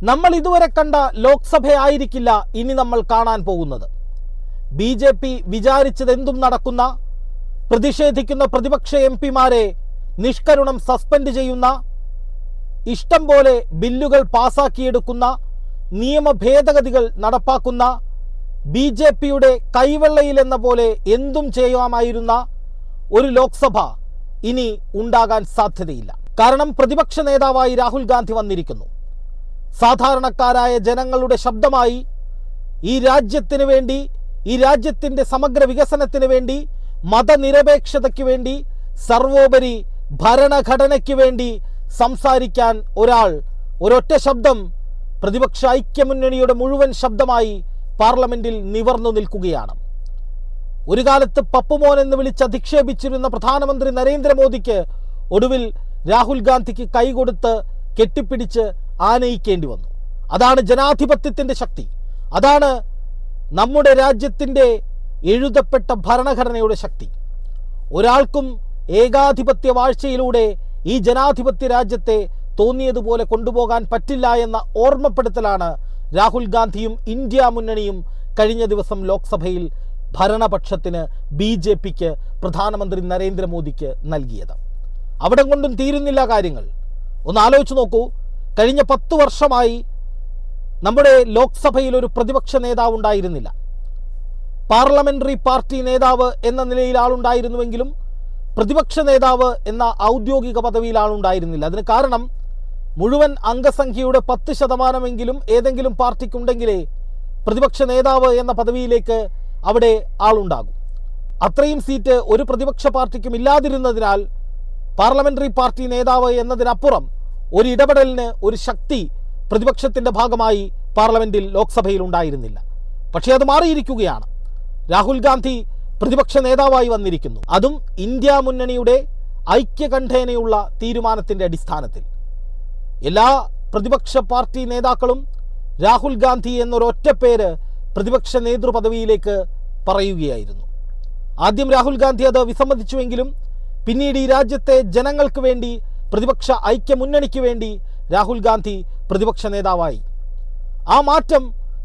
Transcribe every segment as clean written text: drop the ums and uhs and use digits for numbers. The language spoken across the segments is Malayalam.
നമ്മൾ ഇതുവരെ കണ്ട ലോക്സഭയായിരിക്കില്ല ഇനി നമ്മൾ കാണാൻ പോകുന്നത്. BJP വിചാരിച്ചതെന്തും നടക്കുന്ന, പ്രതിഷേധിക്കുന്ന പ്രതിപക്ഷ MP-മാരെ നിഷ്കരുണം സസ്പെൻഡ് ചെയ്യുന്ന, ഇഷ്ടം പോലെ ബില്ലുകൾ പാസാക്കിയെടുക്കുന്ന, നിയമ ഭേദഗതികൾ നടപ്പാക്കുന്ന, BJP-യുടെ കൈവെള്ളയിലെന്ന പോലെ എന്തും ചെയ്യാമായിരുന്ന ഒരു ലോക്സഭ ഇനി ഉണ്ടാകാൻ സാധ്യതയില്ല. കാരണം പ്രതിപക്ഷ നേതാവായി രാഹുൽ ഗാന്ധി വന്നിരിക്കുന്നു. സാധാരണക്കാരായ ജനങ്ങളുടെ ശബ്ദമായി ഈ രാജ്യത്തിന് വേണ്ടി, ഈ രാജ്യത്തിൻ്റെ സമഗ്ര വികസനത്തിന് വേണ്ടി, മതനിരപേക്ഷതയ്ക്ക് വേണ്ടി, സർവോപരി ഭരണഘടനയ്ക്ക് വേണ്ടി സംസാരിക്കാൻ ഒരൊറ്റ ശബ്ദം പ്രതിപക്ഷ ഐക്യമുന്നണിയുടെ മുഴുവൻ ശബ്ദമായി പാർലമെന്റിൽ നിവർന്നു നിൽക്കുകയാണ്. ഒരു കാലത്ത് പപ്പുമോൻ എന്ന് വിളിച്ച് അധിക്ഷേപിച്ചിരുന്ന പ്രധാനമന്ത്രി നരേന്ദ്രമോദിക്ക് ഒടുവിൽ രാഹുൽ ഗാന്ധിക്ക് കൈകൊടുത്ത് കെട്ടിപ്പിടിച്ച് ആനയിക്കേണ്ടി വന്നു. അതാണ് ജനാധിപത്യത്തിൻ്റെ ശക്തി. അതാണ് നമ്മുടെ രാജ്യത്തിൻ്റെ എഴുതപ്പെട്ട ഭരണഘടനയുടെ ശക്തി. ഒരാൾക്കും ഏകാധിപത്യ വാഴ്ചയിലൂടെ ഈ ജനാധിപത്യ രാജ്യത്തെ തോന്നിയതുപോലെ കൊണ്ടുപോകാൻ പറ്റില്ല എന്ന ഓർമ്മപ്പെടുത്തലാണ് രാഹുൽ ഗാന്ധിയും ഇന്ത്യ മുന്നണിയും കഴിഞ്ഞ ദിവസം ലോക്സഭയിൽ ഭരണപക്ഷത്തിന് BJPക്ക് പ്രധാനമന്ത്രി നരേന്ദ്രമോദിക്ക് നൽകിയത്. അവിടെ കൊണ്ടും തീരുന്നില്ല കാര്യങ്ങൾ. ഒന്ന് ആലോചിച്ച് നോക്കൂ. കഴിഞ്ഞ 10 വർഷമായി നമ്മുടെ ലോക്സഭയിൽ ഒരു പ്രതിപക്ഷ നേതാവ് ഉണ്ടായിരുന്നില്ല. പാർലമെന്ററി പാർട്ടി നേതാവ് എന്ന നിലയിൽ ആളുണ്ടായിരുന്നുവെങ്കിലും പ്രതിപക്ഷ നേതാവ് എന്ന ഔദ്യോഗിക പദവിയിൽ ആളുണ്ടായിരുന്നില്ല. അതിന് കാരണം മുഴുവൻ അംഗസംഖ്യയുടെ 10% ഏതെങ്കിലും പാർട്ടിക്കുണ്ടെങ്കിലേ പ്രതിപക്ഷ നേതാവ് എന്ന പദവിയിലേക്ക് അവിടെ ആളുണ്ടാകും. അത്രയും സീറ്റ് ഒരു പ്രതിപക്ഷ പാർട്ടിക്കും ഇല്ലാതിരുന്നതിനാൽ പാർലമെന്ററി പാർട്ടി നേതാവ് എന്നതിനപ്പുറം ഒരു ഇടപെടലിന് ഒരു ശക്തി പ്രതിപക്ഷത്തിൻ്റെ ഭാഗമായി പാർലമെന്റിൽ ലോക്സഭയിൽ ഉണ്ടായിരുന്നില്ല. പക്ഷേ അത് മാറിയിരിക്കുകയാണ്. രാഹുൽ ഗാന്ധി പ്രതിപക്ഷ നേതാവായി വന്നിരിക്കുന്നു. അതും ഇന്ത്യ മുന്നണിയുടെ ഐക്യകണ്ഠേനയുള്ള തീരുമാനത്തിൻ്റെ അടിസ്ഥാനത്തിൽ. എല്ലാ പ്രതിപക്ഷ പാർട്ടി നേതാക്കളും രാഹുൽ ഗാന്ധി എന്നൊരൊറ്റ പേര് പ്രതിപക്ഷ നേതൃപദവിയിലേക്ക് പറയുകയായിരുന്നു. ആദ്യം രാഹുൽ ഗാന്ധി അത് വിസമ്മതിച്ചുവെങ്കിലും പിന്നീട് ഈ രാജ്യത്തെ ജനങ്ങൾക്ക് വേണ്ടി, പ്രതിപക്ഷ ഐക്യമുന്നണിക്ക് വേണ്ടി രാഹുൽ ഗാന്ധി പ്രതിപക്ഷ നേതാവായി. ആ മാറ്റം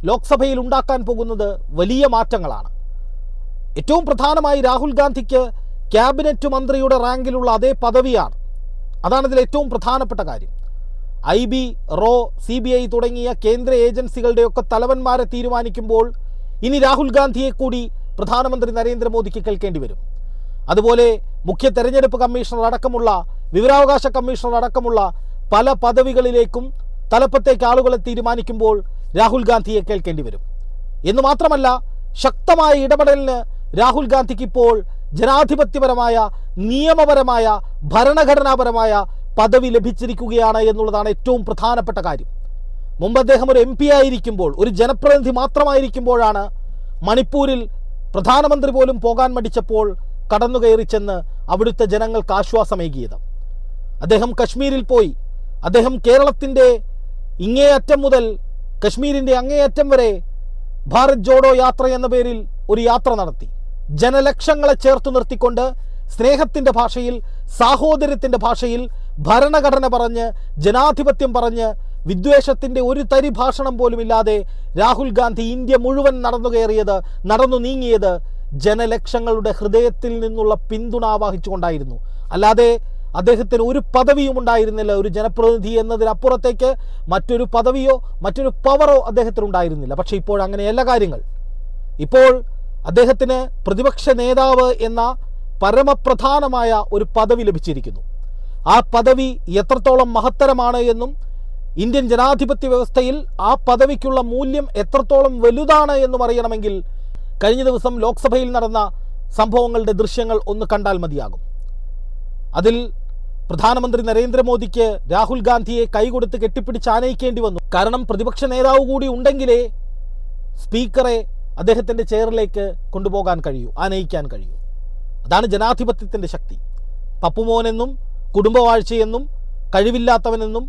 ലോക്സഭയിൽ ഉണ്ടാക്കാൻ പോകുന്നത് വലിയ മാറ്റങ്ങളാണ്. ഏറ്റവും പ്രധാനമായി രാഹുൽ ഗാന്ധിക്ക് ക്യാബിനറ്റ് മന്ത്രിയുടെ റാങ്കിലുള്ള അതേ പദവിയാണ്. അതാണ് ഇതിൽ ഏറ്റവും പ്രധാനപ്പെട്ട കാര്യം. IB, RO, CBI തുടങ്ങിയ കേന്ദ്ര ഏജൻസികളുടെയൊക്കെ തലവന്മാരെ തീരുമാനിക്കുമ്പോൾ ഇനി രാഹുൽ ഗാന്ധിയെ കൂടി പ്രധാനമന്ത്രി നരേന്ദ്രമോദിക്ക് കേൾക്കേണ്ടി വരും. അതുപോലെ മുഖ്യ തെരഞ്ഞെടുപ്പ് കമ്മീഷണർ അടക്കമുള്ള, വിവരാവകാശ കമ്മീഷണർ അടക്കമുള്ള പല പദവികളിലേക്കും തലപ്പത്തേക്ക് ആളുകളെ തീരുമാനിക്കുമ്പോൾ രാഹുൽ ഗാന്ധിയെ കേൾക്കേണ്ടി വരും. എന്ന് മാത്രമല്ല, ശക്തമായ ഇടപെടലിന് രാഹുൽ ഗാന്ധിക്ക് ഇപ്പോൾ ജനാധിപത്യപരമായ, നിയമപരമായ, ഭരണഘടനാപരമായ പദവി ലഭിച്ചിരിക്കുകയാണ് എന്നുള്ളതാണ് ഏറ്റവും പ്രധാനപ്പെട്ട കാര്യം. മുമ്പ് അദ്ദേഹം ഒരു MP ആയിരിക്കുമ്പോൾ, ഒരു ജനപ്രതിനിധി മാത്രമായിരിക്കുമ്പോഴാണ് മണിപ്പൂരിൽ പ്രധാനമന്ത്രി പോലും പോകാൻ മടിച്ചപ്പോൾ കടന്നുകയറി ചെന്ന് അവിടുത്തെ ജനങ്ങൾക്ക് ആശ്വാസമേകിയത്. അദ്ദേഹം കശ്മീരിൽ പോയി. അദ്ദേഹം കേരളത്തിൻ്റെ ഇങ്ങേയറ്റം മുതൽ കശ്മീരിൻ്റെ അങ്ങേയറ്റം വരെ ഭാരത് ജോഡോ യാത്ര എന്ന പേരിൽ ഒരു യാത്ര നടത്തി. ജനലക്ഷങ്ങളെ ചേർത്ത് നിർത്തിക്കൊണ്ട് സ്നേഹത്തിൻ്റെ ഭാഷയിൽ, സാഹോദര്യത്തിൻ്റെ ഭാഷയിൽ ഭരണഘടന പറഞ്ഞ്, ജനാധിപത്യം പറഞ്ഞ്, വിദ്വേഷത്തിൻ്റെ ഒരു തരി ഭാഷണം പോലുമില്ലാതെ രാഹുൽ ഗാന്ധി ഇന്ത്യ മുഴുവൻ നടന്നു നീങ്ങിയത് ജനലക്ഷങ്ങളുടെ ഹൃദയത്തിൽ നിന്നുള്ള പിന്തുണ ആവാഹിച്ചുകൊണ്ടായിരുന്നു. അല്ലാതെ അദ്ദേഹത്തിന് ഒരു പദവിയും ഉണ്ടായിരുന്നില്ല. ഒരു ജനപ്രതിനിധി എന്നതിനപ്പുറത്തേക്ക് മറ്റൊരു പദവിയോ മറ്റൊരു പവറോ അദ്ദേഹത്തിനുണ്ടായിരുന്നില്ല. പക്ഷേ ഇപ്പോൾ അങ്ങനെയല്ല കാര്യങ്ങൾ. ഇപ്പോൾ അദ്ദേഹത്തിന് പ്രതിപക്ഷ നേതാവ് എന്ന പരമപ്രധാനമായ ഒരു പദവി ലഭിച്ചിരിക്കുന്നു. ആ പദവി എത്രത്തോളം മഹത്തരമാണ് എന്നും ഇന്ത്യൻ ജനാധിപത്യ വ്യവസ്ഥയിൽ ആ പദവിക്കുള്ള മൂല്യം എത്രത്തോളം വലുതാണ് എന്നും അറിയണമെങ്കിൽ കഴിഞ്ഞ ദിവസം ലോക്സഭയിൽ നടന്ന സംഭവങ്ങളുടെ ദൃശ്യങ്ങൾ ഒന്ന് കണ്ടാൽ മതിയാകും. അതിൽ പ്രധാനമന്ത്രി നരേന്ദ്രമോദിക്ക് രാഹുൽ ഗാന്ധിയെ കൈകൊടുത്ത് കെട്ടിപ്പിടിച്ച് ആനയിക്കേണ്ടി വന്നു. കാരണം പ്രതിപക്ഷ നേതാവ് കൂടി ഉണ്ടെങ്കിലേ സ്പീക്കറെ അദ്ദേഹത്തിൻ്റെ ചെയറിലേക്ക് കൊണ്ടുപോകാൻ കഴിയൂ, ആനയിക്കാൻ കഴിയൂ. അതാണ് ജനാധിപത്യത്തിൻ്റെ ശക്തി. പപ്പുമോനെന്നും കുടുംബവാഴ്ചയെന്നും കഴിവില്ലാത്തവനെന്നും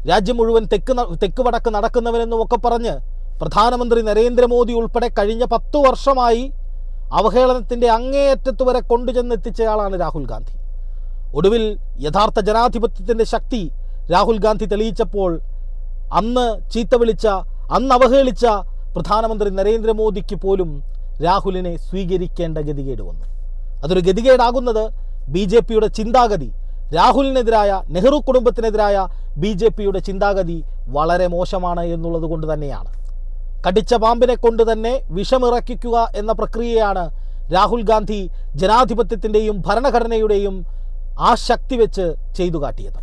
രാജ്യം മുഴുവൻ തെക്ക് വടക്ക് നടക്കുന്നവനെന്നും ഒക്കെ പറഞ്ഞ് പ്രധാനമന്ത്രി നരേന്ദ്രമോദി ഉൾപ്പെടെ കഴിഞ്ഞ 10 വർഷമായി അവഹേളനത്തിൻ്റെ അങ്ങേയറ്റത്ത് വരെ കൊണ്ടുചെന്നെത്തിച്ചയാളാണ് രാഹുൽ ഗാന്ധി. ഒടുവിൽ യഥാർത്ഥ ജനാധിപത്യത്തിൻ്റെ ശക്തി രാഹുൽ ഗാന്ധി തെളിയിച്ചപ്പോൾ അന്ന് ചീത്ത വിളിച്ച, അന്ന് അവഹേളിച്ച പ്രധാനമന്ത്രി നരേന്ദ്രമോദിക്ക് പോലും രാഹുലിനെ സ്വീകരിക്കേണ്ട ഗതികേട് വന്നു. അതൊരു ഗതികേടാകുന്നത് ബി ജെ പിയുടെ ചിന്താഗതി, രാഹുലിനെതിരായ, നെഹ്റു കുടുംബത്തിനെതിരായ ബി ജെ പിയുടെ ചിന്താഗതി വളരെ മോശമാണ് എന്നുള്ളത് കൊണ്ട് തന്നെയാണ്. കടിച്ച പാമ്പിനെ കൊണ്ട് തന്നെ വിഷമിറക്കിക്കുക എന്ന പ്രക്രിയയാണ് രാഹുൽ ഗാന്ധി ജനാധിപത്യത്തിൻ്റെയും ഭരണഘടനയുടെയും ആ ശക്തി വെച്ച് ചെയ്തു കാട്ടിയത്.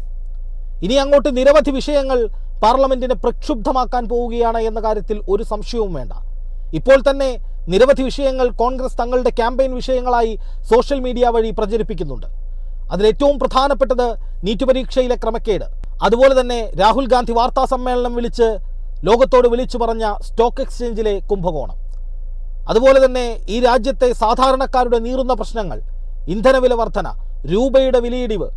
ഇനി അങ്ങോട്ട് നിരവധി വിഷയങ്ങൾ പാർലമെന്റിനെ പ്രക്ഷുബ്ധമാക്കാൻ പോവുകയാണ് എന്ന കാര്യത്തിൽ ഒരു സംശയവും വേണ്ട. ഇപ്പോൾ തന്നെ നിരവധി വിഷയങ്ങൾ കോൺഗ്രസ് തങ്ങളുടെ ക്യാമ്പയിൻ വിഷയങ്ങളായി സോഷ്യൽ മീഡിയ വഴി പ്രചരിപ്പിക്കുന്നുണ്ട്. അതിലേറ്റവും പ്രധാനപ്പെട്ടത് നീറ്റ് പരീക്ഷയിലെ ക്രമക്കേട്, അതുപോലെ തന്നെ രാഹുൽ ഗാന്ധി വാർത്താ സമ്മേളനം വിളിച്ച് ലോകത്തോട് വിളിച്ചു പറഞ്ഞ സ്റ്റോക്ക് എക്സ്ചേഞ്ചിലെ കുംഭകോണം, അതുപോലെ തന്നെ ഈ രാജ്യത്തെ സാധാരണക്കാരുടെ നീറുന്ന പ്രശ്നങ്ങൾ, ഇന്ധനവില വർധന, രൂപയുടെ വിലയിടിവ്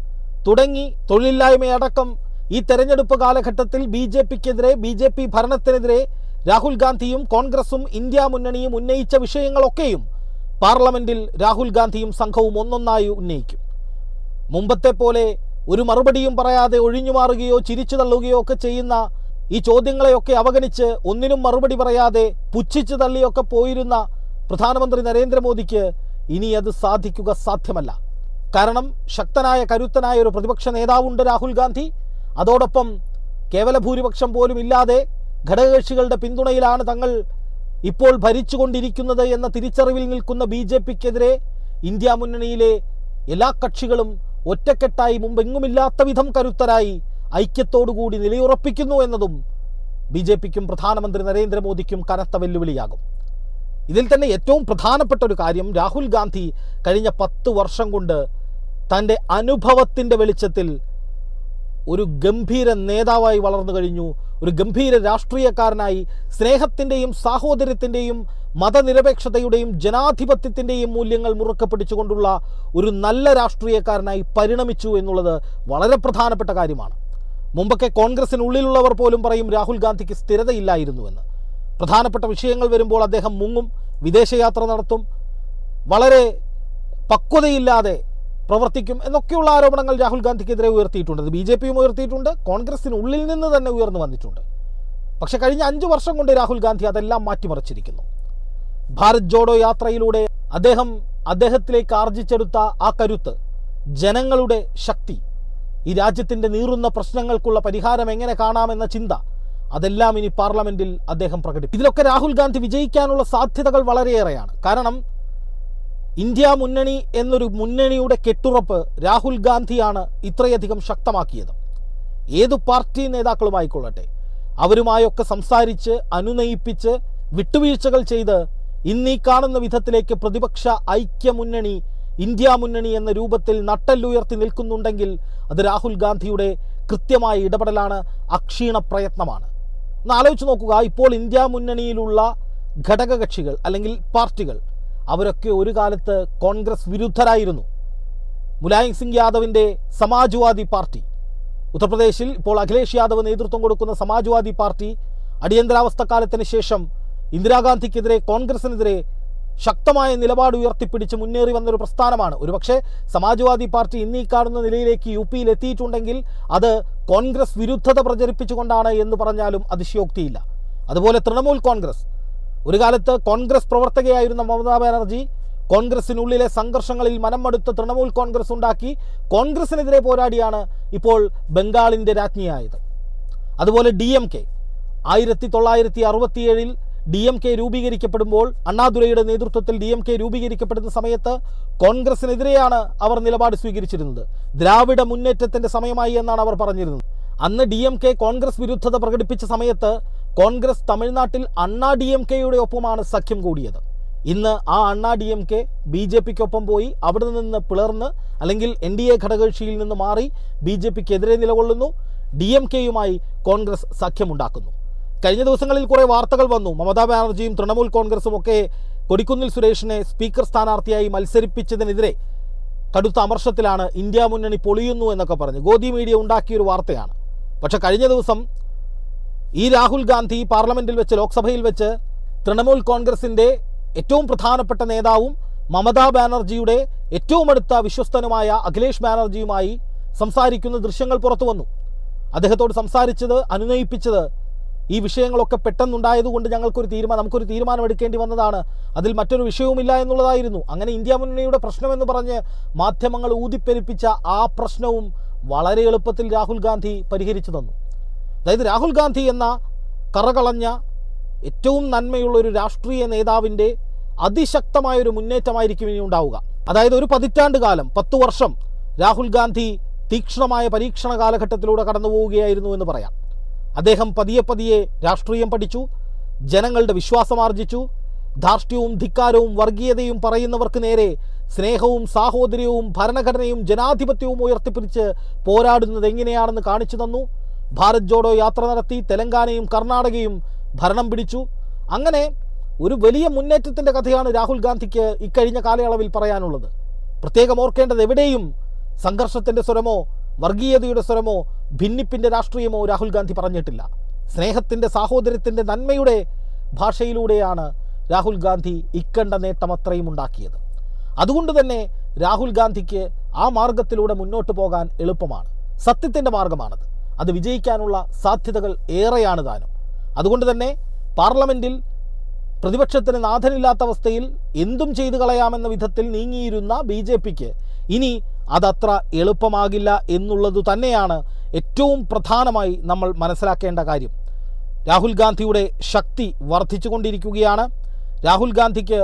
തുടങ്ങി തൊഴിലില്ലായ്മയടക്കം ഈ തെരഞ്ഞെടുപ്പ് കാലഘട്ടത്തിൽ ബി ജെ പി ഭരണത്തിനെതിരെ രാഹുൽ ഗാന്ധിയും കോൺഗ്രസും ഇന്ത്യ മുന്നണിയും ഉന്നയിച്ച വിഷയങ്ങളൊക്കെയും പാർലമെന്റിൽ രാഹുൽ ഗാന്ധിയും സംഘവും ഒന്നൊന്നായി ഉന്നയിക്കും. മുമ്പത്തെ പോലെ ഒരു മറുപടിയും പറയാതെ ഒഴിഞ്ഞു മാറുകയോ ചിരിച്ചു തള്ളുകയോ ഒക്കെ ചെയ്യുന്ന ഈ ചോദ്യങ്ങളെയൊക്കെ അവഗണിച്ച് ഒന്നിനും മറുപടി പറയാതെ പുച്ഛിച്ചു തള്ളിയൊക്കെ പോയിരുന്ന പ്രധാനമന്ത്രി നരേന്ദ്രമോദിക്ക് ഇനി അത് സാധിക്കുക സാധ്യമല്ല. കാരണം ശക്തനായ, കരുത്തനായ ഒരു പ്രതിപക്ഷ നേതാവുണ്ട് രാഹുൽ ഗാന്ധി. അതോടൊപ്പം കേവല ഭൂരിപക്ഷം പോലും ഇല്ലാതെ ഘടകകക്ഷികളുടെ പിന്തുണയിലാണ് തങ്ങൾ ഇപ്പോൾ ഭരിച്ചുകൊണ്ടിരിക്കുന്നത് എന്ന തിരിച്ചറിവിൽ നിൽക്കുന്ന ബി ജെ പിക്കെതിരെ ഇന്ത്യ മുന്നണിയിലെ എല്ലാ കക്ഷികളും ഒറ്റക്കെട്ടായി, മുമ്പെങ്ങുമില്ലാത്ത വിധം കരുത്തരായി ഐക്യത്തോടുകൂടി നിലയുറപ്പിക്കുന്നു എന്നതും ബി ജെ പിക്കും പ്രധാനമന്ത്രി നരേന്ദ്രമോദിക്കും കനത്ത വെല്ലുവിളിയാകും. ഇതിൽ തന്നെ ഏറ്റവും പ്രധാനപ്പെട്ട ഒരു കാര്യം, രാഹുൽ ഗാന്ധി കഴിഞ്ഞ 10 വർഷം കൊണ്ട് തൻ്റെ അനുഭവത്തിൻ്റെ വെളിച്ചത്തിൽ ഒരു ഗംഭീര നേതാവായി വളർന്നു കഴിഞ്ഞു. ഒരു ഗംഭീര രാഷ്ട്രീയക്കാരനായി സ്നേഹത്തിൻ്റെയും സാഹോദര്യത്തിൻ്റെയും മതനിരപേക്ഷതയുടെയും ജനാധിപത്യത്തിൻ്റെയും മൂല്യങ്ങൾ മുറുക്കെ പിടിച്ചുകൊണ്ടുള്ള ഒരു നല്ല രാഷ്ട്രീയക്കാരനായി പരിണമിച്ചു എന്നുള്ളത് വളരെ പ്രധാനപ്പെട്ട കാര്യമാണ്. മുമ്പൊക്കെ കോൺഗ്രസിനുള്ളിലുള്ളവർ പോലും പറയും രാഹുൽ ഗാന്ധിക്ക് സ്ഥിരതയില്ലായിരുന്നുവെന്ന്. പ്രധാനപ്പെട്ട വിഷയങ്ങൾ വരുമ്പോൾ അദ്ദേഹം മുങ്ങും, വിദേശയാത്ര നടത്തും, വളരെ പക്വതയില്ലാതെ പ്രവർത്തിക്കും എന്നൊക്കെയുള്ള ആരോപണങ്ങൾ രാഹുൽ ഗാന്ധിക്കെതിരെ ഉയർത്തിയിട്ടുണ്ട്. ബി ജെ പിയും ഉയർത്തിയിട്ടുണ്ട്, കോൺഗ്രസിനുള്ളിൽ നിന്ന് തന്നെ ഉയർന്നു വന്നിട്ടുണ്ട്. പക്ഷെ കഴിഞ്ഞ 5 വർഷം കൊണ്ട് രാഹുൽ ഗാന്ധി അതെല്ലാം മാറ്റിമറിച്ചിരിക്കുന്നു. ഭാരത് ജോഡോ യാത്രയിലൂടെ അദ്ദേഹത്തിലേക്ക് ആർജിച്ചെടുത്ത ആ കരുത്ത്, ജനങ്ങളുടെ ശക്തി, ഈ രാജ്യത്തിൻ്റെ നീറുന്ന പ്രശ്നങ്ങൾക്കുള്ള പരിഹാരം എങ്ങനെ കാണാമെന്ന ചിന്ത, അതെല്ലാം ഇനി പാർലമെന്റിൽ അദ്ദേഹം പ്രകടിപ്പിക്കും. ഇതിലൊക്കെ രാഹുൽ ഗാന്ധി വിജയിക്കാനുള്ള സാധ്യതകൾ വളരെയേറെയാണ്. കാരണം ഇന്ത്യ മുന്നണി എന്നൊരു മുന്നണിയുടെ കെട്ടുറപ്പ് രാഹുൽ ഗാന്ധിയാണ് ഇത്രയധികം ശക്തമാക്കിയത്. ഏതു പാർട്ടി നേതാക്കളുമായിക്കൊള്ളട്ടെ, അവരുമായൊക്കെ സംസാരിച്ച്, അനുനയിപ്പിച്ച്, വിട്ടുവീഴ്ചകൾ ചെയ്ത് ഇന്നീ കാണുന്ന വിധത്തിലേക്ക് പ്രതിപക്ഷ ഐക്യമുന്നണി, ഇന്ത്യ മുന്നണി എന്ന രൂപത്തിൽ നട്ടെല്ലുയർത്തി നിൽക്കുന്നുണ്ടെങ്കിൽ അത് രാഹുൽ ഗാന്ധിയുടെ കൃത്യമായ ഇടപെടലാണ്, അക്ഷീണ പ്രയത്നമാണ്. ഒന്ന് ആലോചിച്ച് നോക്കുക, ഇപ്പോൾ ഇന്ത്യ മുന്നണിയിലുള്ള ഘടകകക്ഷികൾ അല്ലെങ്കിൽ പാർട്ടികൾ അവരൊക്കെ ഒരു കാലത്ത് കോൺഗ്രസ് വിരുദ്ധരായിരുന്നു. മുലായം സിംഗ് യാദവിൻ്റെ സമാജ്വാദി പാർട്ടി, ഉത്തർപ്രദേശിൽ ഇപ്പോൾ അഖിലേഷ് യാദവ് നേതൃത്വം കൊടുക്കുന്ന സമാജ്വാദി പാർട്ടി അടിയന്തരാവസ്ഥക്കാലത്തിന് ശേഷം ഇന്ദിരാഗാന്ധിക്കെതിരെ, കോൺഗ്രസിനെതിരെ ശക്തമായ നിലപാട് ഉയർത്തിപ്പിടിച്ച് മുന്നേറി വന്നൊരു പ്രസ്ഥാനമാണ്. ഒരുപക്ഷെ സമാജ്വാദി പാർട്ടി ഇന്നീ കാണുന്ന നിലയിലേക്ക് യു പിയിൽ എത്തിയിട്ടുണ്ടെങ്കിൽ അത് കോൺഗ്രസ് വിരുദ്ധത പ്രചരിപ്പിച്ചുകൊണ്ടാണ് എന്ന് പറഞ്ഞാലും അതിശയോക്തിയില്ല. അതുപോലെ തൃണമൂൽ കോൺഗ്രസ്, ഒരു കാലത്ത് കോൺഗ്രസ് പ്രവർത്തകയായിരുന്ന മമതാ ബാനർജി കോൺഗ്രസിനുള്ളിലെ സംഘർഷങ്ങളിൽ മനം മടുത്ത് തൃണമൂൽ കോൺഗ്രസ് ഉണ്ടാക്കി കോൺഗ്രസിനെതിരെ പോരാടിയാണ് ഇപ്പോൾ ബംഗാളിൻ്റെ രാജ്ഞിയായത്. അതുപോലെ DMK 1967 DMK രൂപീകരിക്കപ്പെടുമ്പോൾ, അണ്ണാദുരൈയുടെ നേതൃത്വത്തിൽ DMK രൂപീകരിക്കപ്പെടുന്ന സമയത്ത് കോൺഗ്രസിനെതിരെയാണ് അവർ നിലപാട് സ്വീകരിച്ചിരുന്നത്. ദ്രാവിഡ മുന്നേറ്റത്തിൻ്റെ സമയമായി എന്നാണ് അവർ പറഞ്ഞിരുന്നത്. അന്ന് DMK കോൺഗ്രസ് വിരുദ്ധത പ്രകടിപ്പിച്ച സമയത്ത് കോൺഗ്രസ് തമിഴ്നാട്ടിൽ അണ്ണാ DMKയുടെ ഒപ്പമാണ് സഖ്യം കൂടിയത്. ഇന്ന് ആ അണ്ണാ DMK BJPക്കൊപ്പം പോയി അവിടെ നിന്ന് പിളർന്ന്, അല്ലെങ്കിൽ NDA ഘടകകക്ഷിയിൽ നിന്ന് മാറി BJPക്കെതിരെ നിലകൊള്ളുന്നു. DMKയുമായി കോൺഗ്രസ് സഖ്യമുണ്ടാക്കുന്നു. കഴിഞ്ഞ ദിവസങ്ങളിൽ കുറേ വാർത്തകൾ വന്നു. മമതാ ബാനർജിയും തൃണമൂൽ കോൺഗ്രസും ഒക്കെ കൊടിക്കുന്നിൽ സുരേഷിനെ സ്പീക്കർ സ്ഥാനാർത്ഥിയായി മത്സരിപ്പിച്ചതിനെതിരെ കടുത്ത അമർഷത്തിലാണ്, ഇന്ത്യ മുന്നണി പൊളിയുന്നു എന്നൊക്കെ പറഞ്ഞ് ഗോദി മീഡിയ ഉണ്ടാക്കിയൊരു വാർത്തയാണ്. പക്ഷെ കഴിഞ്ഞ ദിവസം ഈ രാഹുൽ ഗാന്ധി പാർലമെന്റിൽ വെച്ച്, ലോക്സഭയിൽ വെച്ച് തൃണമൂൽ കോൺഗ്രസിൻ്റെ ഏറ്റവും പ്രധാനപ്പെട്ട നേതാവും മമതാ ബാനർജിയുടെ ഏറ്റവും അടുത്ത വിശ്വസ്തനുമായ അഖിലേഷ് ബാനർജിയുമായി സംസാരിക്കുന്ന ദൃശ്യങ്ങൾ പുറത്തു വന്നു. അദ്ദേഹത്തോട് സംസാരിച്ചത്, അനുനയിപ്പിച്ചത് ഈ വിഷയങ്ങളൊക്കെ പെട്ടെന്നുണ്ടായതുകൊണ്ട് നമുക്കൊരു തീരുമാനം എടുക്കേണ്ടി വന്നതാണ്, അതിൽ മറ്റൊരു വിഷയവുമില്ല എന്നുള്ളതായിരുന്നു. അങ്ങനെ ഇന്ത്യ മുന്നണിയുടെ പ്രശ്നമെന്ന് പറഞ്ഞ് മാധ്യമങ്ങൾ ഊതിപ്പെരുപ്പിച്ച ആ പ്രശ്നവും വളരെ എളുപ്പത്തിൽ രാഹുൽ ഗാന്ധി പരിഹരിച്ചു തന്നു. അതായത് രാഹുൽ ഗാന്ധി എന്ന കറകളഞ്ഞ ഏറ്റവും നന്മയുള്ള ഒരു രാഷ്ട്രീയ നേതാവിൻ്റെ അതിശക്തമായൊരു മുന്നേറ്റമായിരിക്കും ഇനി ഉണ്ടാവുക. അതായത് ഒരു പതിറ്റാണ്ട് കാലം, 10 വർഷം രാഹുൽ ഗാന്ധി തീക്ഷ്ണമായ പരീക്ഷണ കാലഘട്ടത്തിലൂടെ കടന്നു പോവുകയായിരുന്നു എന്ന് പറയാം. അദ്ദേഹം പതിയെ രാഷ്ട്രീയം പഠിച്ചു, ജനങ്ങളുടെ വിശ്വാസമാർജിച്ചു, ധാർഷ്ട്യവും ധിക്കാരവും വർഗീയതയും പറയുന്നവർക്ക് നേരെ സ്നേഹവും സാഹോദര്യവും ഭരണഘടനയും ജനാധിപത്യവും ഉയർത്തിപ്പിടിച്ച് പോരാടുന്നത് എങ്ങനെയാണെന്ന് കാണിച്ചു തന്നു. ഭാരത് ജോഡോ യാത്ര നടത്തി തെലങ്കാനയും കർണാടകയും ഭരണം പിടിച്ചു. അങ്ങനെ ഒരു വലിയ മുന്നേറ്റത്തിൻ്റെ കഥയാണ് രാഹുൽ ഗാന്ധിക്ക് ഇക്കഴിഞ്ഞ കാലയളവിൽ പറയാനുള്ളത്. പ്രത്യേകം ഓർക്കേണ്ടത്, എവിടെയും സംഘർഷത്തിൻ്റെ സ്വരമോ വർഗീയതയുടെ സ്വരമോ ഭിന്നിപ്പിൻ്റെ രാഷ്ട്രീയമോ രാഹുൽ ഗാന്ധി പറഞ്ഞിട്ടില്ല. സ്നേഹത്തിൻ്റെ, സാഹോദര്യത്തിൻ്റെ, നന്മയുടെ ഭാഷയിലൂടെയാണ് രാഹുൽ ഗാന്ധി ഇക്കണ്ട നേട്ടം അത്രയും ഉണ്ടാക്കിയത്. അതുകൊണ്ട് തന്നെ രാഹുൽ ഗാന്ധിക്ക് ആ മാർഗത്തിലൂടെ മുന്നോട്ട് പോകാൻ എളുപ്പമാണ്. സത്യത്തിൻ്റെ മാർഗമാണത്. അത് വിജയിക്കാനുള്ള സാധ്യതകൾ ഏറെയാണ് താനും. അതുകൊണ്ട് തന്നെ പാർലമെൻറ്റിൽ പ്രതിപക്ഷത്തിന് നാഥനില്ലാത്ത അവസ്ഥയിൽ എന്തും ചെയ്തു കളയാമെന്ന വിധത്തിൽ നീങ്ങിയിരുന്ന BJPക്ക് ഇനി അതത്ര എളുപ്പമാകില്ല എന്നുള്ളത് തന്നെയാണ് ഏറ്റവും പ്രധാനമായി നമ്മൾ മനസ്സിലാക്കേണ്ട കാര്യം. രാഹുൽ ഗാന്ധിയുടെ ശക്തി വർദ്ധിച്ചുകൊണ്ടിരിക്കുകയാണ്. രാഹുൽ ഗാന്ധിക്ക്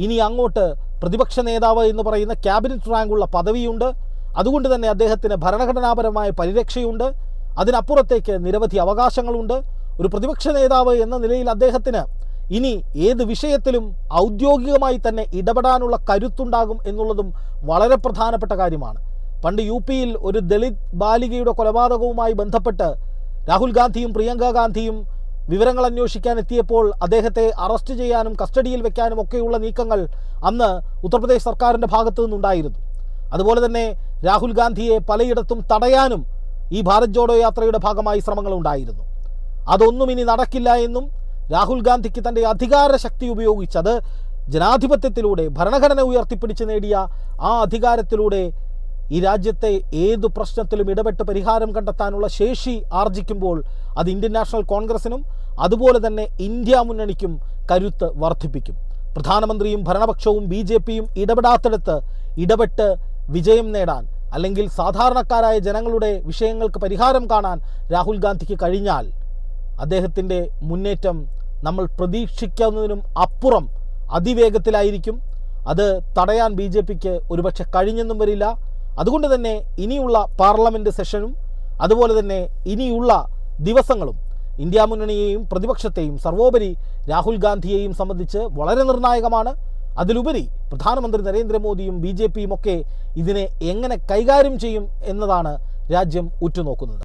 ഇനി അങ്ങോട്ട് പ്രതിപക്ഷ നേതാവ് എന്ന് പറയുന്ന ക്യാബിനറ്റ് റാങ്കുള്ള പദവിയുണ്ട്. അതുകൊണ്ട് തന്നെ അദ്ദേഹത്തിന് ഭരണഘടനാപരമായ പരിരക്ഷയുണ്ട്. അതിനപ്പുറത്തേക്ക് നിരവധി അവകാശങ്ങളുണ്ട്. ഒരു പ്രതിപക്ഷ നേതാവ് എന്ന നിലയിൽ അദ്ദേഹത്തിന് ഇനി ഏത് വിഷയത്തിലും ഔദ്യോഗികമായി തന്നെ ഇടപെടാനുള്ള കരുത്തുണ്ടാകും എന്നുള്ളതും വളരെ പ്രധാനപ്പെട്ട കാര്യമാണ്. പണ്ട് UPയിൽ ഒരു ദളിത് ബാലികയുടെ കൊലപാതകവുമായി ബന്ധപ്പെട്ട് രാഹുൽ ഗാന്ധിയും പ്രിയങ്ക ഗാന്ധിയും വിവരങ്ങൾ അന്വേഷിക്കാൻ എത്തിയപ്പോൾ അദ്ദേഹത്തെ അറസ്റ്റ് ചെയ്യാനും കസ്റ്റഡിയിൽ വെക്കാനും ഒക്കെയുള്ള നീക്കങ്ങൾ അന്ന് ഉത്തർപ്രദേശ് സർക്കാരിൻ്റെ ഭാഗത്തു നിന്നുണ്ടായിരുന്നു. അതുപോലെ തന്നെ രാഹുൽ ഗാന്ധിയെ പലയിടത്തും തടയാനും ഈ ഭാരത് ജോഡോ യാത്രയുടെ ഭാഗമായി ശ്രമങ്ങളുണ്ടായിരുന്നു. അതൊന്നും ഇനി നടക്കില്ല എന്നും രാഹുൽ ഗാന്ധിക്ക് തൻ്റെ അധികാര ശക്തി ഉപയോഗിച്ചത് ജനാധിപത്യത്തിലൂടെ ഭരണഘടന ഉയർത്തിപ്പിടിച്ച് നേടിയ ആ അധികാരത്തിലൂടെ ഈ രാജ്യത്തെ ഏതു പ്രശ്നത്തിലും ഇടപെട്ട് പരിഹാരം കണ്ടെത്താനുള്ള ശേഷി ആർജിക്കുമ്പോൾ അത് ഇന്ത്യൻ നാഷണൽ കോൺഗ്രസിനും അതുപോലെ തന്നെ ഇന്ത്യ മുന്നണിക്കും കരുത്ത് വർദ്ധിപ്പിക്കും. പ്രധാനമന്ത്രിയും ഭരണപക്ഷവും BJPയും ഇടപെടാത്തിടത്ത് ഇടപെട്ട് വിജയം നേടാൻ, അല്ലെങ്കിൽ സാധാരണക്കാരായ ജനങ്ങളുടെ വിഷയങ്ങൾക്ക് പരിഹാരം കാണാൻ രാഹുൽ ഗാന്ധിക്ക് കഴിഞ്ഞാൽ അദ്ദേഹത്തിൻ്റെ മുന്നേറ്റം നമ്മൾ പ്രതീക്ഷിക്കുന്നതിനും അപ്പുറം അതിവേഗത്തിലായിരിക്കും. അത് തടയാൻ BJPക്ക് ഒരുപക്ഷെ കഴിഞ്ഞെന്നും വരില്ല. അതുകൊണ്ട് തന്നെ ഇനിയുള്ള പാർലമെൻറ്റ് സെഷനും അതുപോലെ തന്നെ ഇനിയുള്ള ദിവസങ്ങളും ഇന്ത്യ മുന്നണിയെയും പ്രതിപക്ഷത്തെയും സർവോപരി രാഹുൽ ഗാന്ധിയെയും സംബന്ധിച്ച് വളരെ നിർണായകമാണ്. അതിലുപരി പ്രധാനമന്ത്രി നരേന്ദ്രമോദിയും BJPയും ഒക്കെ ഇതിനെ എങ്ങനെ കൈകാര്യം ചെയ്യും എന്നതാണ് രാജ്യം ഉറ്റുനോക്കുന്നത്.